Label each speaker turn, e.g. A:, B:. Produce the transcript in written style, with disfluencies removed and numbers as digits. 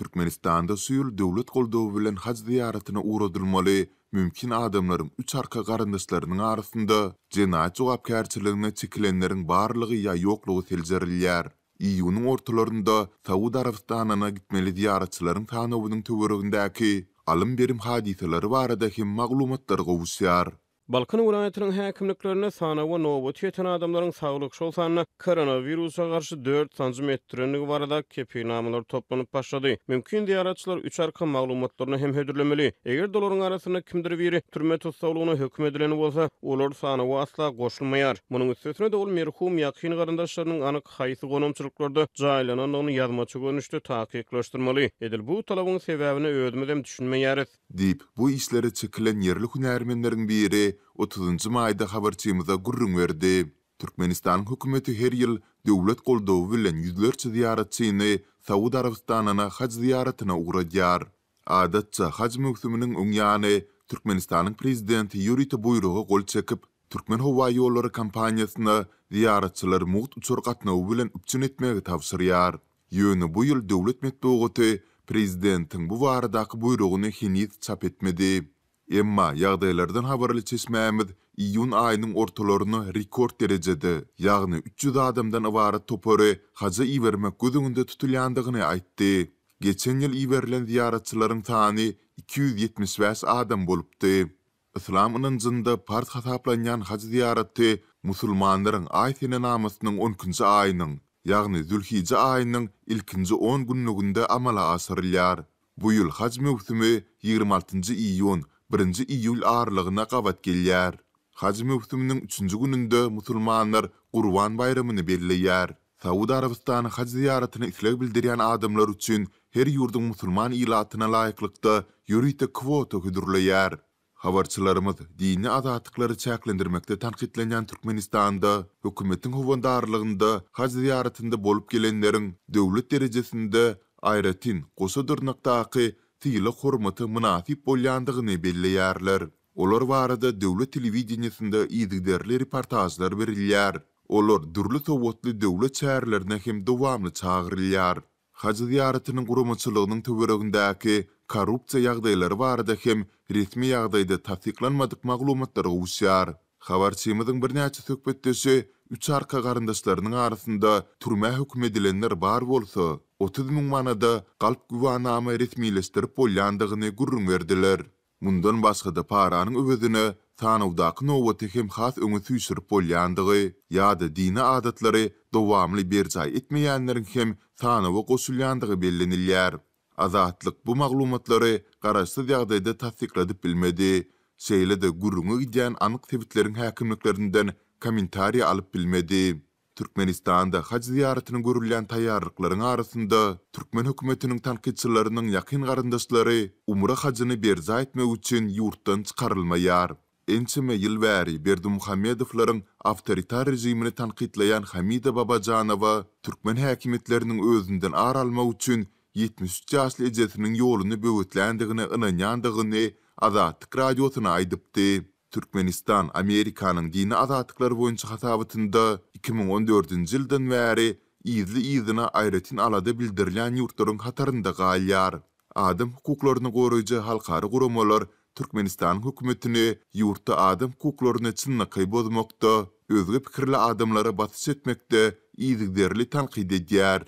A: Türkmenistanda süýül döwlet goldawy bilen haç ziýaratyna uğradylmaly mümkin adamlaryň üç arka garandaşlarynyň arasynda jenayat jogapkärçiligine çekilenleriň barlygy ýa ýoklugy seljerilýär. Iýunyň ortalarynda Saud Arabistanyna gitmeli ziýaratçylaryň tanawynyň töweregindäki alym berim hadiseleri barada hem maglumatlar gowuşýar.
B: Balkan vilayatynyň häkimliklerine sanawa nowbat ýeten adamlaryň saglyk şol sanyna koronawirusa garşy 4 santimetrenigi barada kepinamalar toplanyp başlady. Mümkin ziyaratçylar üç arka maglumatlaryny hem hödürlemeli. Eger dolaryň arasynda kimdir biri türme tutsaglygyna hökm edileni bolsa, olar sanawa asla goşulmaýar. Munyň üstesine de ol merhum ýakyn garandaşlarynyň anyk haýsy gonamçylyklarda jaýlananyny ýazmaçy görnüşde takyklaşdyrmaly. Edil bu talabyň sebäbini özümizem düşünmeýäris.
A: Dip bu işlere çekilen yerli hünärmenleriň biri 30 maýda habarçymyza gurrun berdi. Türkmenistan hökümeti her ýyl döwlet goldawy bilen ýüzlerçe ziýaratçyny Saud Arabistanyna haç ziýaratyna uğradýar. Adatça haç mewsüminiň öňýany Türkmenistanyň prezidenti ýürüýte buýrugy gol çekip, Türkmen howa ýollary kampaniýasyna ziýaratçylar muht uçur gatnawy bilen üpçün etmegi tapşyrýar. Ýöne bu ýyl döwlet medeniýeti prezidentiň bu baradaky buýrugyny henüz çap etmedi. Emma ýagdaýlardan habarly çeşmämiz iýun aýynyň ortalaryny rekord derejede, ýagny 300 adamdan ibaret topary haja iýermek gözüňde tutulýandygyny aýtdy. Geçen ýyl iýerilen ziýaratçylaryň sany 275 adam bolupdy. Islam ynanjynda part hasaplanýan haja ziýaraty musulmanlaryň aý sene namasynyň 10-njy aýynyň, ýagny Zülhijje aýynyň ilkinji 10 günlüginde amala asyrylýar. Bu ýyl haç mewsümi 26-njy iýun 1-nji iýul arlygyna gabat gelýär. Haç mewsüminiň 3-nji gününde musulmanlar Gurban bayramyny belleýär. Saud Arabistany haç ziýaratyna isleg bildirýän adamlar üçin her ýurduň musulman ilatyna laýyklykda ýürüýte kwota güdürleýär. Habarçylarymyz dini azatyklary çäklendirmekde tanqidlenýän Türkmenistanda hökümetiň howandarlygynda haç ziýaratynda bolup gelenleriň döwlet derejesinde aýratyn goşa dyrnakdaky tili hormaty münasip bolýandygyny belleýärler. Olar barada döwlet telewiziýasynda ýygyderli reportajlar berilýär. Olar dürli sowatly döwlet şäherlerine hem dowamly çagyrylýar. Haç ziýaratynyň guramaçylygynyň töweregindäki korrupsiýa ýagdaýlary barada hem resmi ýagdaýda tasdiklanmadyk maglumatlar gowuşýar. Habarçymyzyň bir näçe söhbetdeşi üç arka garandaşlarynyň arasynda türme hökm edilenler bar bolsa, 30.000 manada galp güwannama resmileşdirip bolýandygyny gurrun berdiler. Mundan başga da paranyň öwedine tanawdaky nowbaty hem has öňe süýşürip bolýandygy ýa-da dini adatlary dowamly berjaý etmeýänleriň hem tanawa goşulýandygy bellenilýär. Azatlyk bu maglumatlary garaşsyz ýagdaýda tasdikladyp bilmedi. Şeýle de gurrunu gidýän anyk sebitleriň häkimliklerinden kommentariýa alyp bilmedi. Türkmenistanda haç ziýaratyny görülýän taýýarlyklaryň arasynda Türkmen hökümetiniň tanqidçileriniň ýakyn garandaşlary umra haçyny berja etmek üçin ýurtdan çykarylmaýar. Ençeme ýyl bäri Berdimuhammedowlaryň awtoritar rejimini tanqidleýän Hamida Babajanowa Türkmen häkimetleriniň özünden aralmak üçin 73 ýaşly ejesiniň ýoluny böwütländigine ynanýandygyny Azatlyk radiosyna aýdypdy. Türkmenistan Amerikanyň dini azatyklary boýunça hasabynda 2014-nji ýyldan bäri ýyzyna aýratyn alada bildirilýän ýurtlaryň hatarynda galýar. Adam hukuklaryny goraýjy halkary guramalar Türkmenistan hökümetini ýurtda adam hukuklaryny çynnaky bozmakda, özge pikirli adamlara batyş etmekde ýygyderli tanqid edýär.